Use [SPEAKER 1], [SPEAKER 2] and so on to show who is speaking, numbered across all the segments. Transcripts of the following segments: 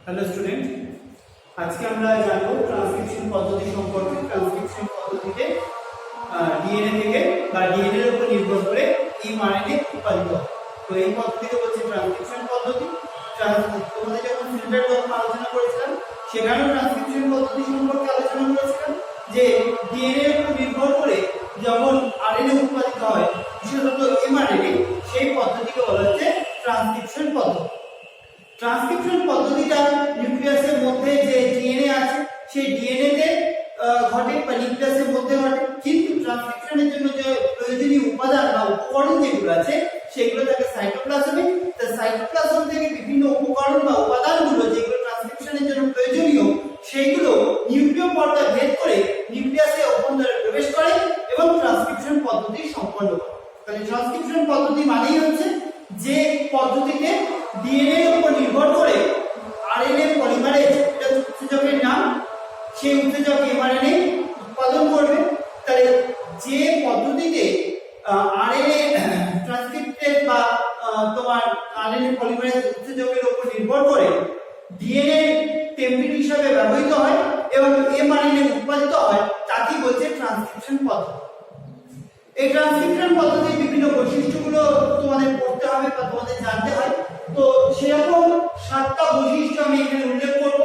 [SPEAKER 1] Hello student, আজকে আমরা জানবো ট্রান্সক্রিপশন পদ্ধতি সম্পর্কে। ট্রান্সক্রিপশন পদ্ধতিতে ডিএনএ থেকে বা ডিএনএ এর উপর নির্ভর করে এমআরএনএ উৎপাদিত হয়। তো এই পদ্ধতিকে বলছে ট্রান্সক্রিপশন পদ্ধতি। তোমাদের যখন সিলেবাস যখন আলোচনা করেছিলাম সেখানেও ট্রান্সক্রিপশন পদ্ধতি সম্পর্কে আলোচনা করেছিলাম যে ডিএনএ এর উপর নির্ভর করে যখন আরএনএ উৎপাদিত হয়, বিশেষত এমআরএনএ, সেই পদ্ধতিকে বলা হচ্ছে ট্রান্সক্রিপশন পদ্ধতি। ট্রান্সক্রিপশন পদ্ধতিটা নিউক্লিয়াসের মধ্যে যে ডিএনএ আছে সেই ডিএনএ তে ঘটে বা নিউক্লিয়াসের মধ্যে ঘটে, কিন্তু ট্রান্সক্রিপশনের জন্য যে প্রয়োজনীয় উপাদান বা উপকরণ যেগুলো আছে সেগুলো থাকে সাইটোপ্লাজমে। তো সাইটোপ্লাজম থেকে বিভিন্ন উপকরণ বা উপাদানগুলো যেগুলো ট্রান্সক্রিপশনের জন্য প্রয়োজনীয় সেইগুলো নিউক্লিয় পর্দা ভেদ করে নিউক্লিয়াসে অভ্যন্তরে প্রবেশ করে এবং ট্রান্সক্রিপশন পদ্ধতি সম্পন্ন করে। তাহলে ট্রান্সক্রিপশন পদ্ধতি মানেই হচ্ছে যে পদ্ধতিতে ডিএনএ এর উপর নির্ভর করে আরএনএ পলিমারেজ, এটা উৎসেচকের নাম, সেই উৎসেচক এমআরএনএ উৎপাদন করবে। তাহলে যে পদ্ধতিতে আরএনএ ট্রান্সক্রিপ্টেড বা তোমার আরএনএ পলিমারেজ উৎসেচকের উপর নির্ভর করে ডিএনএ টেমপ্লেট হিসেবে ব্যবহৃত হয় এবং এমআরএনএ উৎপাদিত হয়, তাকে বলছে ট্রান্সক্রিপশন পদ্ধতি। এই ট্রান্সক্রিপশন পদ্ধতির বিভিন্ন বৈশিষ্ট্যগুলো তোমাদের পড়তে হবে বা তোমাদের জানতে হয়। তো সেরকম 7টা বৈশিষ্ট্য আমি এখানে উল্লেখ করব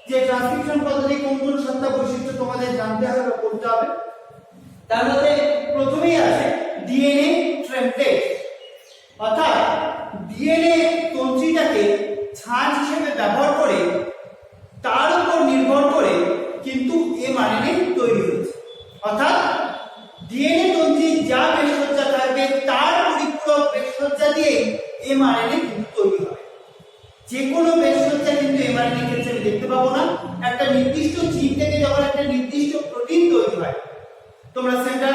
[SPEAKER 1] যে ট্রান্সক্রিপশন পদ্ধতি কোন কোন 7টা বৈশিষ্ট্য তোমাদের জানতে হবে বা পড়তে হবে। তার মধ্যে প্রথমেই আছে ডিএনএ টেমপ্লেট, অর্থাৎ ডিএনএ তন্ত্রীটাকে ছাঁচ হিসেবে ব্যবহার করে তার উপর নির্ভর করে কিন্তু এমআরএনএ তৈরি হচ্ছে। অর্থাৎ ডিএনএ তন্ত্রী যা বেশসজ্জা থাকবে তার পরিপূরক বেশসজ্জা দিয়ে এমআরএনএ কিন্তু তৈরি হবে। যে কোনো বেশসজ্জা কিন্তু এমআরএনএ ক্ষেত্রে আমি দেখতে পাবো না। একটা নির্দিষ্ট জিন থেকে যখন একটা নির্দিষ্ট প্রোটিন তৈরি হয়, তোমরা সেন্ট্রাল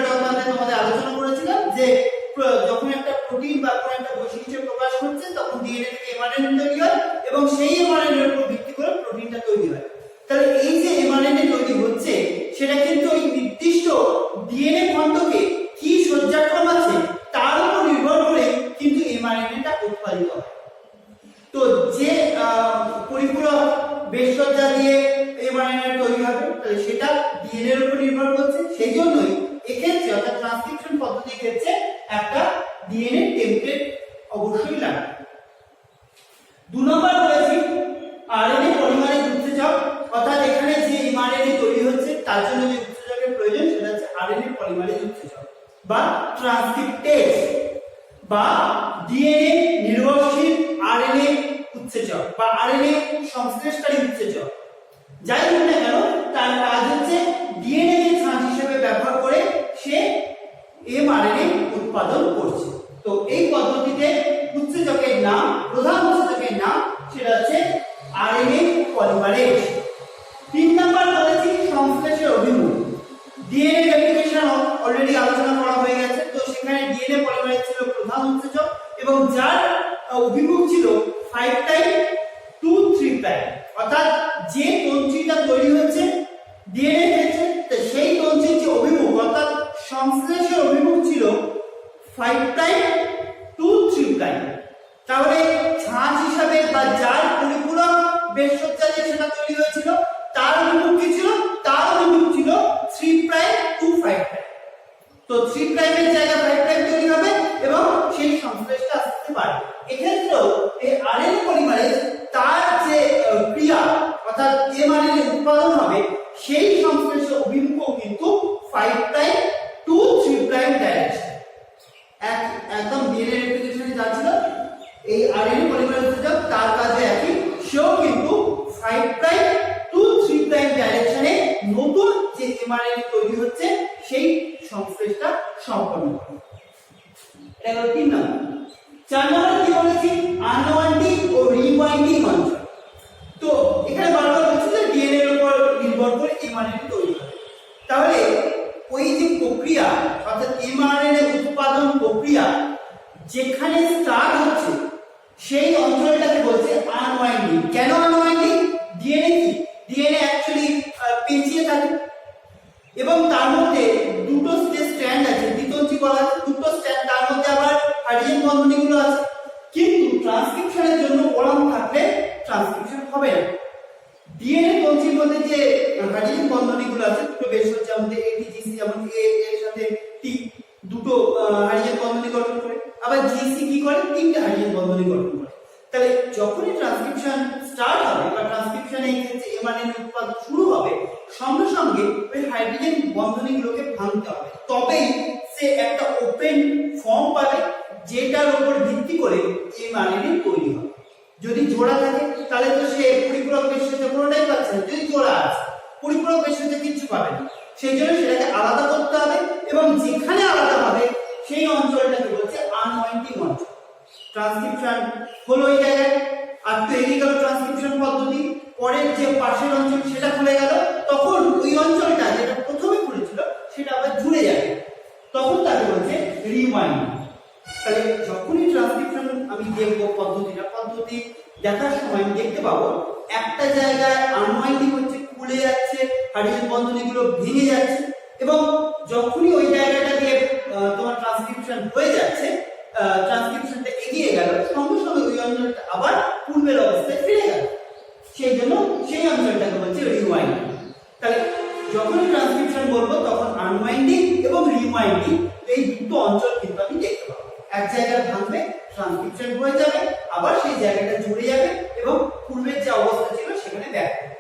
[SPEAKER 1] ডগমাতে তোমাদের আলোচনা করেছিলাম যে যখন একটা প্রোটিন বা কোনো একটা বৈশিষ্ট্য প্রকাশ করছে তখন ডিএনএ থেকে এমআরএনএ তৈরি হয় এবং সেই এমআরএনএ এর উপর ভিত্তি করে প্রোটিনটা তৈরি হয়। তাহলে এই যে এমআরএনএ তৈরি হচ্ছে সেটা কিন্তু ওই নির্দিষ্ট ডিএনএ খণ্ডকে কি সজ্জাক্রম আছে তার উপর নির্ভর করে কিন্তু এমআরএনএটা উৎপাদিত হয়। তো যে পরিপূরক বেশসজ্জা দিয়ে এমআরএনএ তৈরি হবে তাহলে সেটা ডিএনএ এর উপর নির্ভর করছে। সেই জন্যই এক্ষেত্রে অর্থাৎ ট্রান্সক্রিপশন পদ্ধতির ক্ষেত্রে একটা ডিএনএ টেমপ্লেট অবশ্যই লাগবে। 2 নম্বর বলেছি আরএনএ পলিমারেজ উৎসেচক, অর্থাৎ এখানে যে এমআরএনএ তৈরি হচ্ছে তার জন্য যে উৎসেচকের প্রয়োজন সেটা হচ্ছে আরএনএ পলিমারেজ উৎসেচক বা ট্রান্সক্রিপ্টেজ বা ডিএনএ নির্ভরশীল আরএনএ উৎসেচক বা আরএনএ সংশ্লেষকারী উৎসেচক। যাই হোক না কেন, তার কাজ হচ্ছে ডিএনএ কে ছাঁচ হিসেবে ব্যবহার করে সে এমআরএনএ উৎপাদন করছে। তো এই পদ্ধতিতে উৎসেচকের নাম, প্রধান উৎসেচকের নাম সেটা হচ্ছে আরএনএ পলিমারেজ। 3 নাম্বার বলেছি সংশ্লেষের অভিমুখ। ডিএনএ রেপ্লিকেশন অলরেডি আলোচনা করা হয়ে গেছে। তো সেখানে ডিএনএ পলিমারেজ ছিল প্রধান উৎসেচক এবং যার অভিমুখ ছিল 5 প্রাইম টু 3 প্রাইম, অর্থাৎ যে তন্ত্রীটা তৈরি হচ্ছে ডিএনএ ক্ষেত্রে সেই তন্ত্রীর যে অভিমুখ অর্থাৎ সংশ্লেষের অভিমুখ ছিল 5 প্রাইম টু 3 প্রাইম। তাহলে ছাঁচ হিসাবে বা যার পরিপূরক বেশসজ্জা দিয়ে সেটা তৈরি হয়েছিল তার অভিমুখ কি ছিল? তার অভিমুখ ছিল 3 প্রাইম টু 5 প্রাইম। তো 3 প্রাইমের জায়গায় 5 প্রাইম তৈরি হবে এবং সেই সংশ্লেষটা আসতে পারে। এক্ষেত্রেও এই আরএনএ পলিমারেজ তার যে ক্রিয়া অর্থাৎ এমআরএনএ উৎপাদন হবে সেই সংশ্লেষের অভিমুখ কিন্তু 5 প্রাইম টু 3 প্রাইম ডাইরেকশন। একদম ডিএনএ রেপ্লিকেশনে যাচ্ছিল এই আরএনএ পলিমারেজ উৎসেচক, তার কাজে একই, সেও কিন্তু 5 প্রাইম টু 3 প্রাইম ডাইরেকশনে নতুন যে এমআরএনএ তৈরি হচ্ছে সেই সংশ্লেষটা সম্পন্ন করে। এটা হলো 3 নম্বর। 4 নম্বরে কি বলেছি? আনওয়াইন্ডিং ও রিওয়াইন্ডিং অঞ্চল। তো এখানে বারবার বলছি যে ডিএনএ এর উপর নির্ভর করে এমআরএনএ তৈরি হয়। তাহলে ওই যে প্রক্রিয়া অর্থাৎ এমআরএনএ উৎপাদন প্রক্রিয়া যেখানে স্টার্ট হচ্ছে সেই অঞ্চলটাকে বলছে আনওয়াইন্ডিং। কেন আনওয়াইন্ডিং? ডিএনএ কি? ডিএনএ অ্যাকচুয়ালি পেঁচিয়ে থাকে এবং তার মধ্যে দুটো যে স্ট্র্যান্ড আছে, দ্বিতন্ত্রী বলা আছে, দুটো স্ট্র্যান্ড, তার মধ্যে আবার হাইড্রোজেন বন্ধনীগুলো আছে। কিন্তু ট্রান্সক্রিপশন ট্রান্সক্রিপশনের জন্য ওরাম থাকলে ট্রান্সক্রিপশন হবে না। ডিএনএ তন্ত্রের মধ্যে যে হাইড্রোজেন বন্ধনীগুলো আছে দুটো বেশ হচ্ছে আমাদের এটিজিসি, যেমন এ এর সাথে টি দুটো হাইড্রোজেন বন্ধনী গঠন করে, আবার জিসি কি করে তিনটে হাইড্রোজেন বন্ধনী গঠন করে। তাহলে যখনই ট্রান্সক্রিপশন স্টার্ট হবে বা ট্রান্সক্রিপশনে এই ক্ষেত্রে এমআরএনএ উৎপাদন শুরু হবে, সঙ্গে সঙ্গে ওই হাইড্রোজেন বন্ধনীগুলোকে ভাঙতে হবে, তবেই সে একটা ওপেন ফর্ম পাবে যেটার উপর ভিত্তি করে এমআরএনএ তৈরি হবে। যদি জোড়া থাকে তাহলে তো সে পরিপূরক বেষ্টনীতে কোনোটাই পাচ্ছে না, যদি জোড়া আছে পরিপূরক বেষ্টনীতে কিচ্ছু পাবে না। সেই জন্য সেটাকে আলাদা করতে হবে, এবং যেখানে আলাদা হবে সেই অঞ্চলটাকে বলছে আনওয়াইন্ডিং অঞ্চল। ট্রান্সক্রিপশন হলো ওই জায়গায়, আর তৈরি গেল ট্রান্সক্রিপশন পদ্ধতি, পরের যে পাশের অঞ্চল সেটা খুলে গেল, তখন ওই অঞ্চলটা যেটা প্রথমে খুলেছিল সেটা আবার জুড়ে যাবে, তখন তাকে বলছে রিওয়াইন্ডিং। তাহলে যখনই ট্রান্সক্রিপশন আমি দেখবো পদ্ধতি দেখার সময় আমি দেখতে পাবো একটা জায়গায় আনওয়াইন্ডিং হচ্ছে, খুলে যাচ্ছে, হাইড্রোজেন বন্ধনীগুলো ভেঙে যাচ্ছে, এবং যখনই ওই জায়গাটা দিয়ে তোমার ট্রান্সক্রিপশন হয়ে যাচ্ছে, ট্রান্সক্রিপশনটা এগিয়ে গেল, সঙ্গে সঙ্গে ওই অঞ্চলটা আবার পূর্বের অবস্থায় ফিরে গেল, সেই জন্য সেই অঞ্চলটাকে বলছে রিওয়াইন্ডিং। তাহলে যখনই ট্রান্সক্রিপশন বলবো তখন আনওয়াইন্ডিং এবং রিওয়াইন্ডিং এই দুটো অঞ্চল কিন্তু আমি দেখতে পাবো। এক জায়গায় ভাঙবে, ট্রান্সক্রিপশন হয়ে যাবে, আবার সেই জায়গাটা জুড়ে যাবে এবং পূর্বের যে অবস্থা ছিল সেখানে ব্যাক হবে।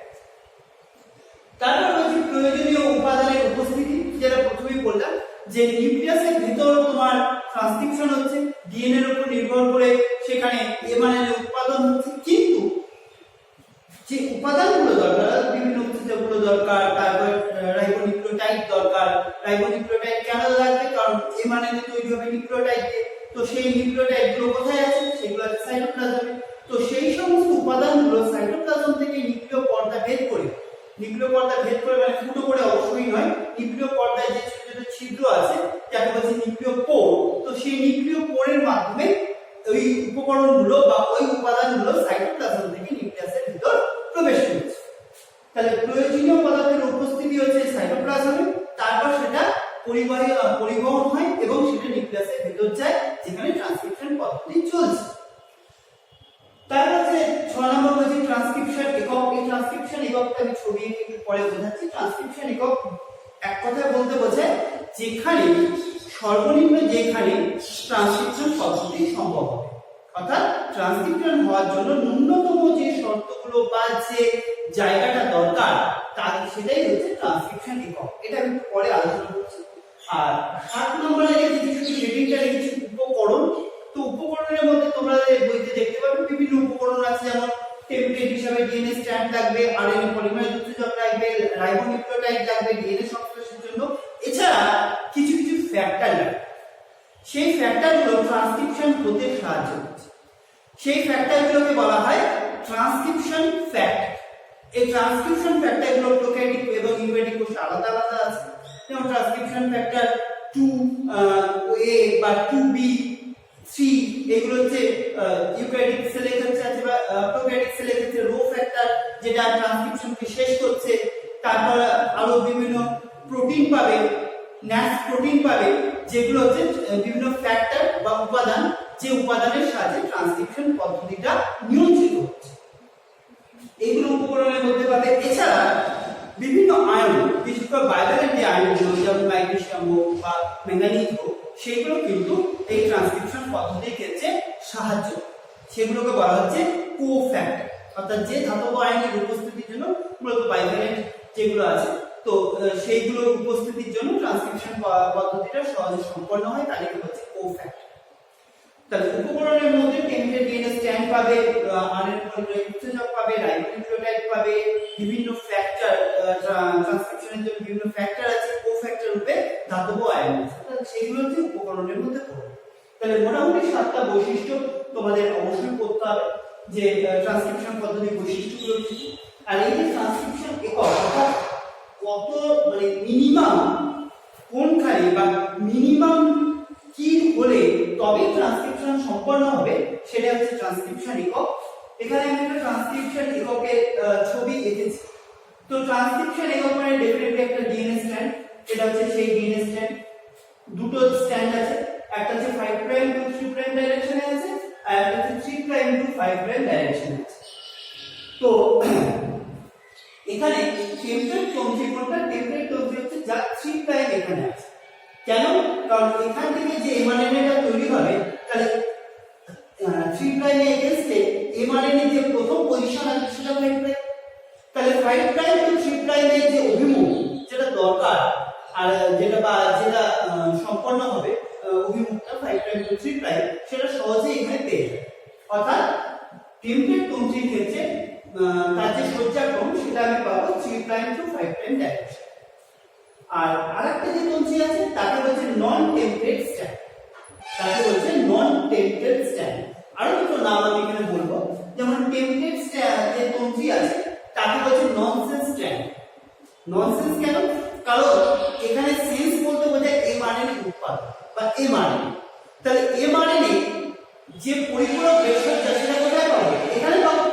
[SPEAKER 1] তারপর হচ্ছে প্রয়োজনীয় উপাদানের উপস্থিতি, যেটা প্রথমেই বললাম যে নিউক্লিয়াসের ভিতর তোমার ট্রান্সক্রিপশন হচ্ছে, ডিএনএ এর উপর নির্ভর করে সেখানে এমআরএনএ উৎপাদন হচ্ছে, কিন্তু যে উপাদানগুলো দরকার, বিভিন্ন উৎসেচকগুলো দরকার, তারপর রাইবোনিউক্লিওটাইড দরকার। রাইবোনিউক্লিওটাইড কেন লাগবে? কারণ এমআরএনএ তৈরি হবে নিউক্লিওটাইড দিয়ে, তো সেই নিউক্লিওটাইডগুলো কোথায় আছে? সেগুলো আছে সাইটোপ্লাজমে। তো সেই সমস্ত উপাদানগুলো সাইটোপ্লাজম থেকে নিউক্লিয় পর্দা ভেদ করে, নিউক্লিয় পর্দা ভেদ করে মানে ফুটো করে অবশ্যই নয়, নিউক্লিয় পর্দায় যে ছোট ছোট ছিদ্র আছে যাকে বলছে নিউক্লিয় পোর, তো সেই নিউক্লিয় পোরের মাধ্যমে ওই উপকরণগুলো বা ওই উপাদানগুলো সাইটোপ্লাজম থেকে নিউক্লিয়াসের ভিতর প্রবেশ করছে। তাহলে প্রয়োজনীয় পদার্থের উপস্থিতি হচ্ছে সাইটোপ্লাজমে, তারপর সেটা পরিবহন হয় এবং সেটা নিউক্লিয়াসের ভিতর যায়, যেখানে ট্রান্সক্রিপশন পদ্ধতি চলছে। তারপর যে 6 নম্বর হচ্ছে ট্রান্সক্রিপশন একক। এই ট্রান্সক্রিপশন এককটা আমি ছবি এঁকে একটু পরে বোঝাচ্ছি। ট্রান্সক্রিপশন একক এক কথায় বলতে বোঝায় যেখানে সর্বনিম্ন যেখানে ট্রান্সক্রিপশন পদ্ধতি সম্ভব হবে, অর্থাৎ ট্রান্সক্রিপশন হওয়ার জন্য ন্যূনতম যে শর্তগুলো বা যে জায়গাটা দরকার তার সেটাই হচ্ছে ট্রান্সক্রিপশন একক। এটা আমি পরে আলোচনা করছি। আর 7 নম্বরে রেখেছি হেডিংটা রেখেছি উপকরণ। তো উপকরণের মধ্যে তোমরা বইতে দেখতে পাবে বিভিন্ন উপকরণ আছে, যেমন টেমপ্লেট হিসাবে ডিএনএ স্ট্র্যান্ড লাগবে, আরএনএ পলিমারেজ উৎসেচক লাগবে, রাইবোনিউক্লিওটাইড লাগবে ডিএনএ সংশ্লেষণের জন্য, এছাড়া কিছু কিছু ফ্যাক্টর লাগবে। সেই ফ্যাক্টরগুলো ট্রান্সক্রিপশন হতে সাহায্য করছে। সেই ফ্যাক্টরগুলোকে বলা হয় ট্রান্সক্রিপশন ফ্যাক্টর। এই ট্রান্সক্রিপশন ফ্যাক্টরগুলো প্রোক্যারিওটিক এবং ইউক্যারিওটিক কোষে আলাদা আলাদা আছে। যেমন ট্রান্সক্রিপশন ফ্যাক্টর 2A বা 2B 3 এগুলো হচ্ছে ইউক্যারিওটিক সেলের ক্ষেত্রে আছে, বা প্রোক্যারিওটিক সেলের ক্ষেত্রে রো ফ্যাক্টর যেটা ট্রান্সক্রিপশনকে শেষ করছে। তারপর আরো বিভিন্ন প্রোটিন পাবে, ন্যাস প্রোটিন পাবে, যেগুলো হচ্ছে বিভিন্ন ফ্যাক্টর বা উপাদান, যে উপাদানের সাহায্যে ট্রান্সক্রিপশন পদ্ধতিটা নিয়ন্ত্রিত হচ্ছে। এইগুলো উপকরণের মধ্যে পাবে। এছাড়া বিভিন্ন আয়ন, বিশেষ করে বায়োভ্যালেন্ট যে আয়নগুলো যেমন ম্যাগনেসিয়াম হোক বা ম্যাঙ্গানিজ হোক, সেগুলো কিন্তু এই ট্রান্সক্রিপশন পদ্ধতির ক্ষেত্রে সাহায্য, সেগুলোকে বলা হচ্ছে কোফ্যাক্টর। অর্থাৎ যে ধাতব আয়নের উপস্থিতির জন্য মূলত বায়োভ্যালেন্ট যেগুলো আছে, তো সেইগুলোর উপস্থিতির জন্য ট্রান্সক্রিপশন পদ্ধতিটা সহজে সম্পন্ন হয়, তাদেরকে বলছে কোফ্যাক্টর। তাহলে উপকরণের মধ্যে টেমপ্লেট ডিএনএ স্ট্র্যান্ড পাবে, আরএনএ পলিমারেজ উৎসেচক পাবে, রাইবোনিউক্লিওটাইড পাবে, বিভিন্ন ফ্যাক্টর ট্রান্সক্রিপশনের জন্য বিভিন্ন ফ্যাক্টর আছে, কোফ্যাক্টর রূপে ধাতব আয়ন আছে, সেগুলো হচ্ছে উপকরণের মধ্যে পড়বে। তাহলে মোটামুটি 7টা বৈশিষ্ট্য তোমাদের অবশ্যই পড়তে হবে, যে ট্রান্সক্রিপশন পদ্ধতির বৈশিষ্ট্যগুলো কি। আর এই যে ট্রান্সক্রিপশন একক অর্থাৎ কত মানে মিনিমাম কোনখানে বা মিনিমাম কি হলে তবে ট্রান্সক্রিপশন সম্পন্ন হবে, সেটা হচ্ছে ট্রান্সক্রিপশন একক। এখানে আমি একটা ট্রান্সক্রিপশন একের ছবি এঁকেছি। তো ট্রান্সক্রিপশন একক মানে ডেফিনেটলি একটা ডিএনএ স্ট্র্যান্ড, এটা হচ্ছে সেই ডিএনএ স্ট্র্যান্ড। দুটো স্ট্র্যান্ড আছে, একটা হচ্ছে 5 প্রাইম টু 3 প্রাইম ডাইরেকশনে আছে, আর একটা হচ্ছে 3 প্রাইম টু 5 প্রাইম ডাইরেকশন আছে। তো এখানে টেমপ্লেট তন্ত্রী কোনটা? টেমপ্লেট তন্ত্রী হচ্ছে যা 3 প্রাইম এখানে আছে। কেন? কারণ এখান থেকে যে এমআরএনএটা তৈরি হবে তাহলে 3 প্রাইমে এগেইনস্টে এমআরএনএ যে প্রথম পজিশন আছে সেটা 5 প্রাইম। তাহলে 5 প্রাইম টু 3 প্রাইমের যে অভিমুখ যেটা দরকার আর যেটা সম্পন্ন হবে অভিমুখটা 5 প্রাইম টু 3 প্রাইম সেটা সহজেই এখানে পেয়ে যাবে। অর্থাৎ টেমপ্লেট তন্ত্রীর ক্ষেত্রে তার যে সজ্জাক্রম সেটা আমি পাবো 3 প্রাইম টু 5 প্রাইম ডাইরেকশন। আর আরেকটা যে তন্ত্রী আছে তাকে বলছে নন টেমপ্লেট স্ট্যান্ড। তাকে বলছে নন টেমপ্লেট স্ট্যান্ড। আরো দুটো নাম আমি এখানে বলবো, যেমন টেমপ্লেট যে তন্ত্রী আছে তাকে বলছে ননসেন্স স্ট্যান্ড। ননসেন্স কেন? কারণ এখানে সেন্স বলতে বোঝায় এমআরএনএ উৎপাদন বা এমআরএনএ। তাহলে এমআরএনএ যে পরিপূরক বেশসজ্জা সেটা কোথায় পাবো? এখানে পাবো।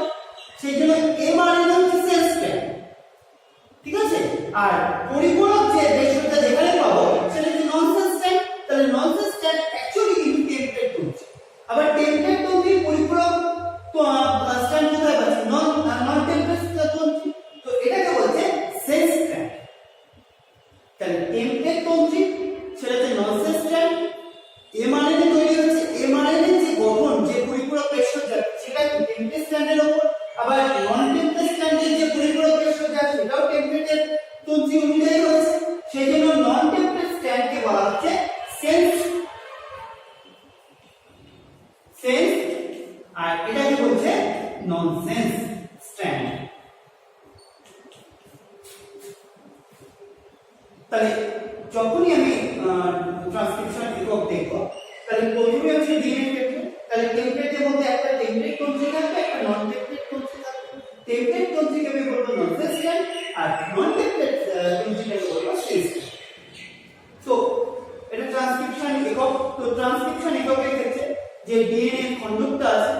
[SPEAKER 1] সেই জন্য এমআরএনএ হচ্ছে সেন্স স্ট্যান্ড, ঠিক আছে? আর পরিপূরক যে বেশসজ্জা যেখানে পাবো সেটা হচ্ছে ননসেন্স স্ট্যান্ড। তাহলে ননসেন্স স্ট্যান্ড অ্যাকচুয়ালি কিন্তু টেমপ্লেট তন্ত্রী। আবার টেমপ্লেট তন্ত্রীর পরিপূরক তো স্ট্যান্ড কোথায় পাচ্ছি? নন টেমপ্লেট তন্ত্রী। তো এটাকে বলছে সেন্স স্ট্যান্ড। তাহলে টেমপ্লেট তন্ত্রী সেটা হচ্ছে ননসেন্স স্ট্যান্ড। এমআরএনএ তৈরি হচ্ছে, এমআরএনএ যে গঠন যে পরিপূরক বেশসজ্জা সেটা টেমপ্লেট স্ট্যান্ডের উপর। আবার নন টেমপ্লেট স্ট্যান্ডের যে পরিপূরক বেশসজ্জা সেটাও টেমপ্লেটের তন্ত্রী অনুযায়ী হয়েছে। সেই জন্য নন টেমপ্লেট স্ট্যান্ডকে বলা হচ্ছে সেন্স। আর এটাকে বলছে ননসেন্স স্ট্যান্ড। তাহলে যখনই আমি ট্রান্সক্রিপশন একক দেখব তাহলে প্রথমে হচ্ছে ডিএনএ ক্ষেত্রে, তাহলে টেমপ্লেটের মধ্যে একটা টেমপ্লেট তন্ত্রী থাকবে, একটা নন টেমপ্লেট তন্ত্রী থাকবে। টেমপ্লেট তন্ত্রীকে আমি বলবো ননসেন্স স্ট্যান্ড আর নন টেমপ্লেট তন্ত্রীকে বলবো সেন্স। তো এটা ট্রান্সক্রিপশন একক। তো ট্রান্সক্রিপশন এককের ক্ষেত্রে যে ডিএনএ খণ্ডকটা আছে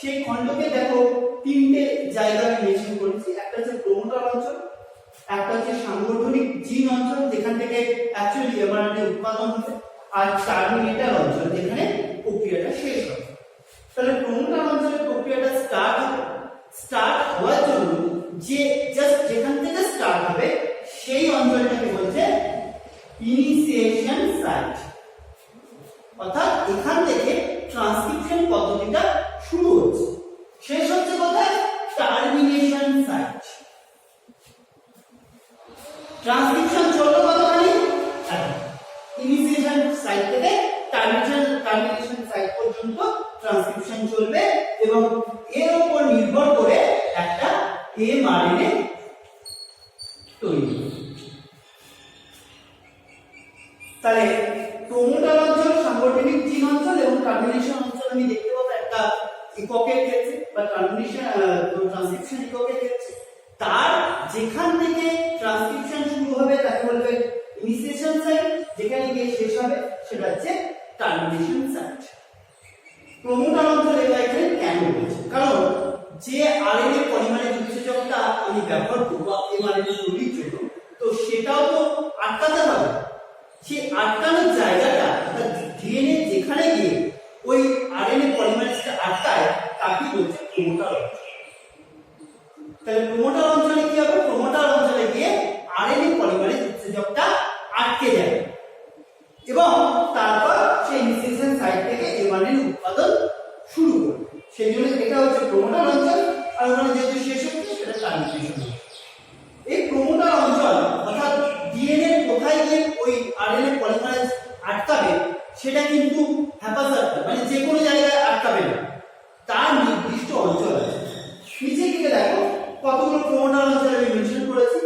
[SPEAKER 1] সেই খণ্ডকে দেখো তিনটে জায়গা আমি মেনশন করেছি। একটা হচ্ছে প্রোমোটার অঞ্চল, একটা হচ্ছে সাংগঠনিক জিন অঞ্চল যেখান থেকে অ্যাকচুয়ালি এমআরএনএ উৎপাদন হবে, আর টার্মিনেটর অঞ্চল যেখানে প্রক্রিয়াটা শেষ হবে। তাহলে প্রোমোটার অঞ্চলের প্রক্রিয়াটা স্টার্ট হওয়ার জন্য যে জাস্ট যেখান থেকে স্টার্ট হবে সেই অঞ্চলটাকে বলছে ইনিশিয়েশন সাইট। অর্থাৎ এখান থেকে ট্রান্সক্রিপশন পদ্ধতিটা শুরু হচ্ছে, শেষ হচ্ছে কোথায়? Termination site. ট্রান্সক্রিপশন চললো কতখানি? ইনিশিয়েশন সাইট থেকে টার্মিনেশন সাইট পর্যন্ত ট্রান্সক্রিপশন চলবে এবং এর উপর নির্ভর করে একটা এমআরএনএ তৈরি। তাহলে প্রোমোটার অঞ্চল, সাংগঠনিক জিন অঞ্চল এবং টার্মিনেশন অঞ্চল আমি দেখতে পাবো একটা এককের ক্ষেত্রে বা ট্রান্সক্রিপশন এককের ক্ষেত্রে। তার যেখান থেকে ট্রান্সক্রিপশন শুরু হবে তাকে বলবে ইনিশিয়েশন সাইট, যেখানে গিয়ে শেষ হবে সেটা হচ্ছে টার্মিনেশন সাইট। প্রোমোটার অঞ্চল এখানে কেন বলছে? কারণ যে আরএনএ পলিমারেজ উৎসেচকটা আমি ব্যবহার করবো এমআরএনএ তৈরির জন্য, তো সেটাও তো আটকাতে হবে। সেই আটকানোর জায়গাটা ডিএনএ যেখানে গিয়ে ওই আরএনএ পলিমারেজটা আটকায় তাকে বলছে প্রোমোটার অঞ্চল। তাহলে প্রোমোটার অঞ্চলে কি হবে? প্রোমোটার অঞ্চলে গিয়ে আরএনএ পলিমারেজ উৎসেচকটা আটকে যাবে এবং তারপর সেই ইনিশিয়েশন সাইট থেকে এমআরএনএ উৎপাদন শুরু করবে। সেই জন্য এটা হচ্ছে প্রোমোটার অঞ্চল, আর ওখানে যেহেতু শেষ হচ্ছে সেটা ট্রান্সক্রিপশন। এই প্রোমোটার অঞ্চল অর্থাৎ ডিএনএ কোথায় গিয়ে ওই আরএনএ পলিমারেজ আটকাবে সেটা কিন্তু হ্যাপাসার্কেল, মানে যে কোনো জায়গায় আটকাবে না, তার নির্দিষ্ট অঞ্চল আছে। নিচে দিকে দেখো কতগুলো প্রোমোটার অঞ্চল আমি মেনশন করেছি।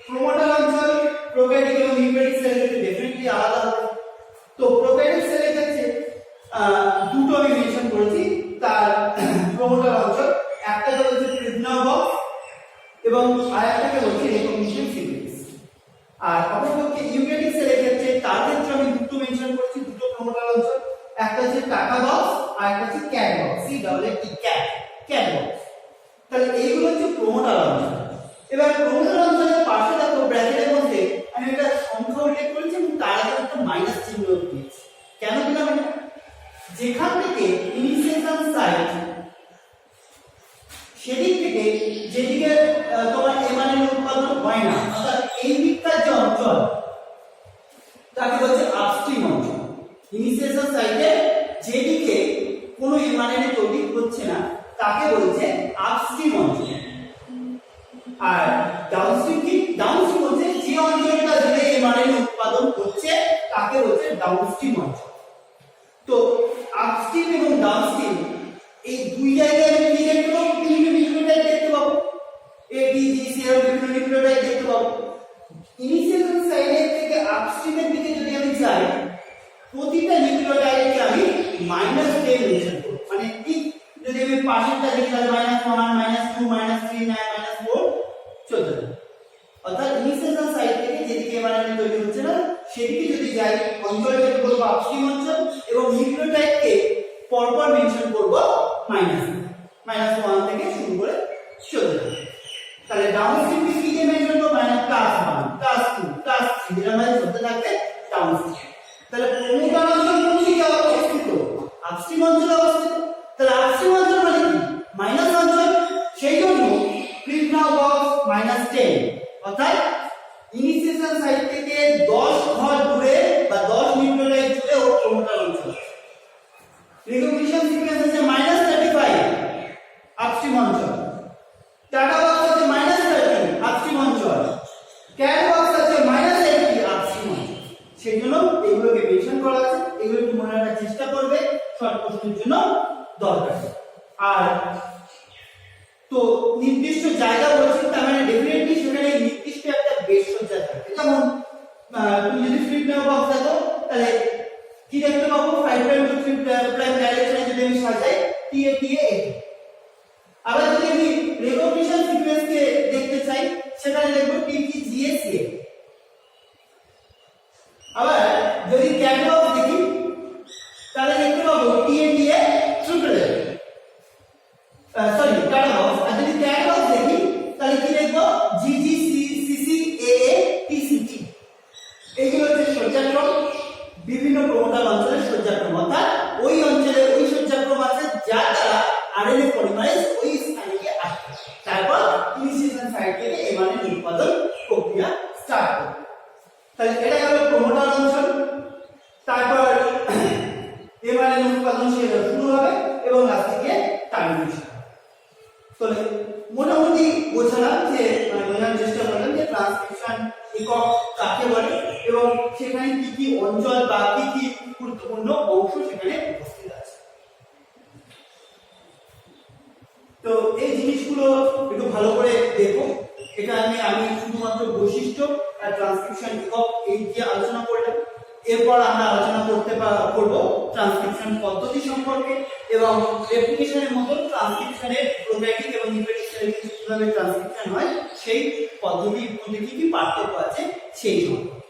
[SPEAKER 1] প্রোমোটার অঞ্চল প্রোক্যারিওটিক এবং ইউক্যারিওটিক সেলের ক্ষেত্রে ডেফিনেটলি আলাদা হবে। তো প্রোক্যারিওটিক সেলের ক্ষেত্রে দুটো আমি মেনশন করেছি তার প্রোমোটার অঞ্চল। একটাকে বলছে প্রিজনার বক্স এবং আরেকটাকে বলছে রেকগনিশন সিকোয়েন্স। আর অপরপক্ষে ইউক্যারিওটিক সেলের ক্ষেত্রে তার ক্ষেত্রে আমি দুটো মেনশন করেছি, দুটো প্রোমোটার অঞ্চল। একটা হচ্ছে টাকা বক্স আর একটা হচ্ছে ক্যাট বক্স, ক্যাট বক্স। তাহলে এইগুলো হচ্ছে প্রোমোটার অঞ্চল। এবার প্রোমোটার অঞ্চলের পাশে দেখো ব্র্যাকেটের মধ্যে আমি একটা সংখ্যা উল্লেখ করেছি এবং তার আগে একটা মাইনাস চিহ্ন দিয়েছি। কেন দিলাম এটা? যেখান থেকে ইনিশিয়েশন সাইট থেকে যেদিকে তোমার এমআরএনএ উৎপাদন হয় না, অর্থাৎ এই দিককার যে অঞ্চল তাকে বলছে আপস্ট্রিম অঞ্চল। ইনিশিয়েশন সাইটে যেদিকে কোনো এমআরএনএ তৈরি হচ্ছে না তাকে বলছে আপস্ট্রিম অঞ্চল। আর ডাউনস্ট্রিম কি? ডাউনস্ট্রিম হচ্ছে যে অঞ্চলটা জুড়ে এমআরএনএ উৎপাদন হচ্ছে তাকে বলছে ডাউনস্ট্রিম অঞ্চল। তো আপস্ট্রিম এবং ডাউনস্ট্রিম এই দুই জায়গায় আমি কি দেখতে পাবো? বিভিন্ন নিউক্লিওটাইড দেখতে পাবো, এটিজিসি এর বিভিন্ন নিউক্লিওটাইড দেখতে পাবো। ইনিশিয়েশন সাইডের থেকে আপস্ট্রিমের দিকে যদি আমি যাই, প্রতিটা নিউক্লিওটাইডকে আমি -10 মেনশন করব। মানে ঠিক যদি আমি পাশেরটা দেখি তাহলে -1 -2 -3 9 -4 14। অর্থাৎ ইনিশিয়েশন সাইড থেকে যেদিকে এমআরএনএ তৈরি হচ্ছে না সেদিকে যদি যাই, অঞ্চলটাকে বলবো আপস্ট্রিম অঞ্চল এবং নিউক্লিওটাইডকে পরপর মেনশন করব -1 থেকে শুরু করে 14। তাহলে ডাউনস্ট্রিম কি দিয়ে মেনশন করব? +1 +2 +3 এর মানে চলতে থাকবে ডাউনস্ট্রিম। তাহলে প্রমোটার অঞ্চল কোন দিকে অবস্থিত? আপস্ট্রিম অঞ্চলে অবস্থিত। তাহলে আপস্ট্রিম অঞ্চল মানে কি? মাইনাস অঞ্চল। সেই জন্য প্লিজ নাও বক্স -10, অর্থাৎ ইনিশিয়েশন সাইট থেকে 10 ঘর দূরে বা 10 নিউক্লিওটাইড জুড়ে ও প্রমোটার অঞ্চল। রিকগনিশন সিকোয়েন্স আছে -35 আপস্ট্রিম অঞ্চল, টাটা বক্স আছে -30 আপস্ট্রিম অঞ্চল, ক্যাট বক্স আছে -80 আপস্ট্রিম অঞ্চল। সেই জন্য এগুলোকে মেনশন করা আছে, এগুলো একটু মনে রাখার চেষ্টা করবে, শর্ট প্রশ্নের জন্য দরকার। আর তো নির্দিষ্ট জায়গা বলছি, তার মানে ডেফিনেটলি সেখানে নির্দিষ্ট একটা বেস সজ্জা থাকে। যেমন তুমি যদি ফ্লিপ নাও বক্স দেখো তাহলে কি দেখতে পাবো? 5 প্রাইম টু 3 প্রাইম ডাইরেকশনে যদি আমি সাজাই TA TA A। আবার যদি আমি রিকগনিশন সিকোয়েন্সকে দেখতে চাই সেখানে দেখব TT GA CA। আবার যদি ক্যাটালগ দেখি তাহলে দেখতে পাবো TA TA triple A, sorry catalogue. আর যদি ক্যাটালগ দেখি তাহলে কি দেখবো? GG CC AA TCT। এইগুলো হচ্ছে সজ্জাক্রম, বিভিন্ন প্রমোটার অঞ্চলের সজ্জাক্রম, অর্থাৎ ওই অঞ্চলে ওই সজ্জাক্রম আছে যা দ্বারা আরএনএ পলিমারেজ ওই স্থানে গিয়ে আসবে, তারপর ইনিশিয়েশন সাইট থেকে এমআরএনএ উৎপাদন প্রক্রিয়া স্টার্ট করবে। তাহলে এটা হলো প্রমোটার অঞ্চল। তারপর এমআরএনএ উৎপাদন শুরু হবে এবং লাস্টে গিয়ে টার্মিনেশন। তাহলে মোটামুটি বোঝালাম যে বোঝানোর চেষ্টা করলাম যে ট্রান্সক্রিপশন একক কাকে বলে এবং সেখানে কি কি অঞ্চল বা কি কি গুরুত্বপূর্ণ অংশ সেখানে উপস্থিত আছে। তো এই জিনিসগুলো একটু ভালো করে দেখো। এখানে আমি শুধুমাত্র বৈশিষ্ট্য আর ট্রান্সক্রিপশন একক এই যে আলোচনা করলাম। এরপর আমরা আলোচনা করব ট্রান্সক্রিপশন পদ্ধতি সম্পর্কে এবং রেপ্লিকেশনের মতো ট্রান্সক্রিপশনের প্রোগ্রামিং এবং ইমপ্লিমেন্টেশনের কিভাবে ট্রান্সক্রিপশন হয় সেই পদ্ধতির মধ্যে কি কি পার্থক্য আছে সেই সম্পর্কে।